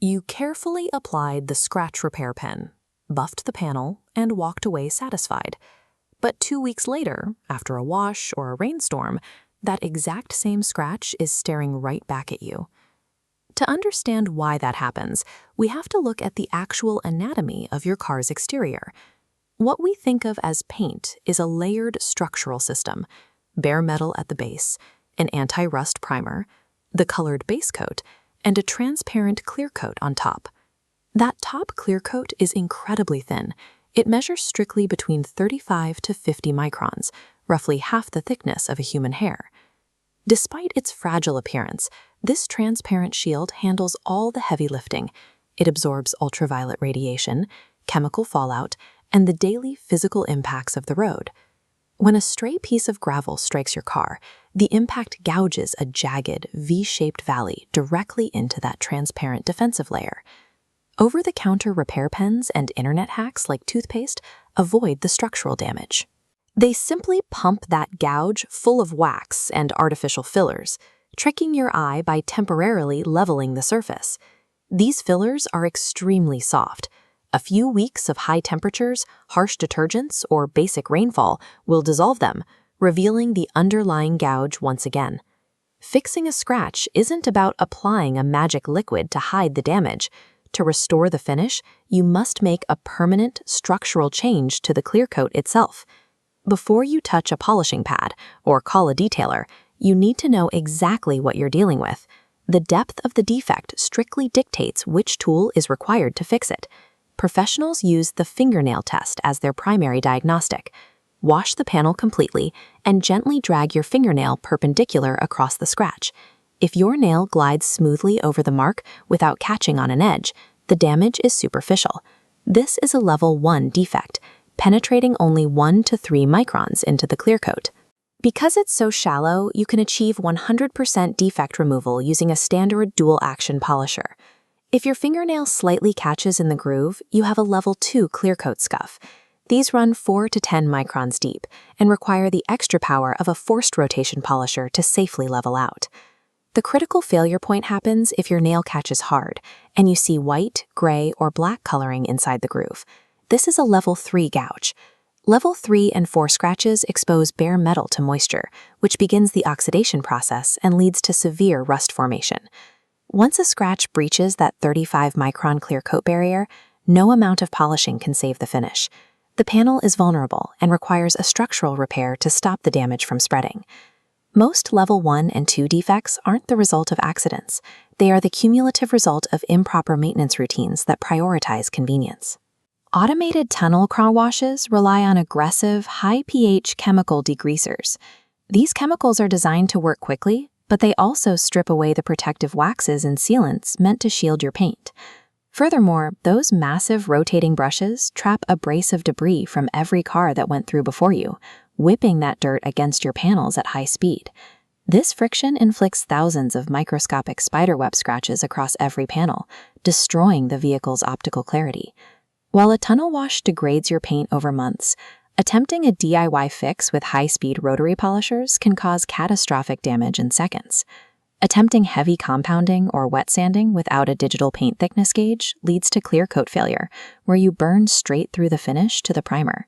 You carefully applied the scratch repair pen, buffed the panel, and walked away satisfied. But 2 weeks later, after a wash or a rainstorm, that exact same scratch is staring right back at you. To understand why that happens, we have to look at the actual anatomy of your car's exterior. What we think of as paint is a layered structural system: bare metal at the base, an anti-rust primer, the colored base coat, and a transparent clear coat on top. That top clear coat is incredibly thin. It measures strictly between 35 to 50 microns, roughly half the thickness of a human hair. Despite its fragile appearance, this transparent shield handles all the heavy lifting. It absorbs ultraviolet radiation, chemical fallout, and the daily physical impacts of the road. When a stray piece of gravel strikes your car, the impact gouges a jagged, V-shaped valley directly into that transparent defensive layer. Over-the-counter repair pens and internet hacks like toothpaste avoid the structural damage. They simply pump that gouge full of wax and artificial fillers, tricking your eye by temporarily leveling the surface. These fillers are extremely soft. A few weeks of high temperatures, harsh detergents, or basic rainfall will dissolve them, revealing the underlying gouge once again. Fixing a scratch isn't about applying a magic liquid to hide the damage. To restore the finish, you must make a permanent structural change to the clear coat itself. Before you touch a polishing pad or call a detailer, you need to know exactly what you're dealing with. The depth of the defect strictly dictates which tool is required to fix it. Professionals use the fingernail test as their primary diagnostic. Wash the panel completely and gently drag your fingernail perpendicular across the scratch. If your nail glides smoothly over the mark without catching on an edge, the damage is superficial. This is a level 1 defect, penetrating only 1 to 3 microns into the clear coat. Because it's so shallow, you can achieve 100% defect removal using a standard dual-action polisher. If your fingernail slightly catches in the groove, you have a level 2 clear coat scuff. These run 4 to 10 microns deep and require the extra power of a forced rotation polisher to safely level out. The critical failure point happens if your nail catches hard and you see white, gray, or black coloring inside the groove. This is a level 3 gouge. Level 3 and 4 scratches expose bare metal to moisture, which begins the oxidation process and leads to severe rust formation. Once a scratch breaches that 35-micron clear coat barrier, no amount of polishing can save the finish. The panel is vulnerable and requires a structural repair to stop the damage from spreading. Most level 1 and 2 defects aren't the result of accidents. They are the cumulative result of improper maintenance routines that prioritize convenience. Automated tunnel car washes rely on aggressive, high-pH chemical degreasers. These chemicals are designed to work quickly, but they also strip away the protective waxes and sealants meant to shield your paint. Furthermore, those massive rotating brushes trap abrasive debris from every car that went through before you, whipping that dirt against your panels at high speed. This friction inflicts thousands of microscopic spiderweb scratches across every panel, destroying the vehicle's optical clarity. While a tunnel wash degrades your paint over months, attempting a DIY fix with high-speed rotary polishers can cause catastrophic damage in seconds. Attempting heavy compounding or wet sanding without a digital paint thickness gauge leads to clear coat failure, where you burn straight through the finish to the primer.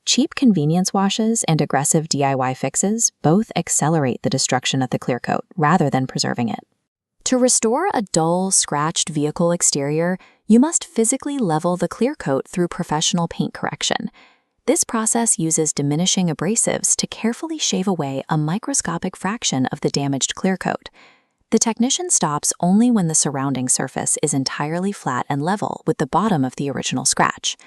Cheap convenience washes and aggressive DIY fixes both accelerate the destruction of the clear coat rather than preserving it. To restore a dull, scratched vehicle exterior, you must physically level the clear coat through professional paint correction. This process uses diminishing abrasives to carefully shave away a microscopic fraction of the damaged clear coat. The technician stops only when the surrounding surface is entirely flat and level with the bottom of the original scratch.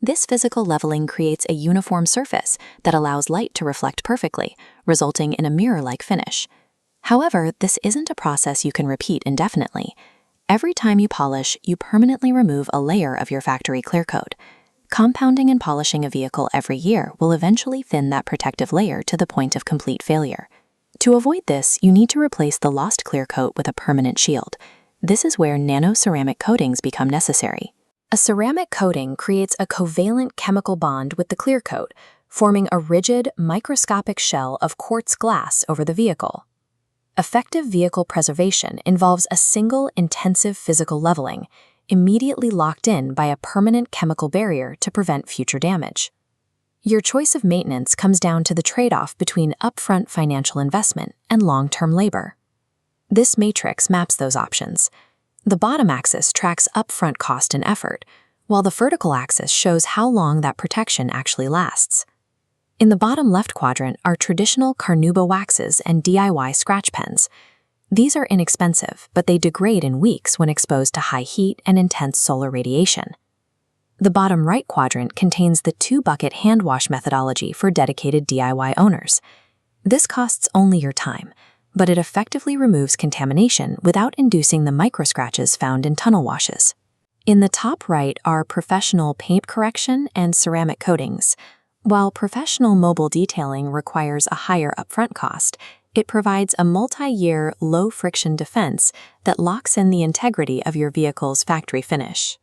This physical leveling creates a uniform surface that allows light to reflect perfectly, resulting in a mirror-like finish. However, this isn't a process you can repeat indefinitely. Every time you polish, you permanently remove a layer of your factory clear coat. Compounding and polishing a vehicle every year will eventually thin that protective layer to the point of complete failure. To avoid this, you need to replace the lost clear coat with a permanent shield. This is where nano-ceramic coatings become necessary. A ceramic coating creates a covalent chemical bond with the clear coat, forming a rigid, microscopic shell of quartz glass over the vehicle. Effective vehicle preservation involves a single intensive physical leveling, immediately locked in by a permanent chemical barrier to prevent future damage. Your choice of maintenance comes down to the trade-off between upfront financial investment and long-term labor. This matrix maps those options. The bottom axis tracks upfront cost and effort, while the vertical axis shows how long that protection actually lasts. In the bottom left quadrant are traditional Carnauba waxes and DIY scratch pens. These are inexpensive, but they degrade in weeks when exposed to high heat and intense solar radiation. The bottom right quadrant contains the 2-bucket hand wash methodology for dedicated DIY owners. This costs only your time, but it effectively removes contamination without inducing the microscratches found in tunnel washes. In the top right are professional paint correction and ceramic coatings. While professional mobile detailing requires a higher upfront cost, it provides a multi-year, low-friction defense that locks in the integrity of your vehicle's factory finish.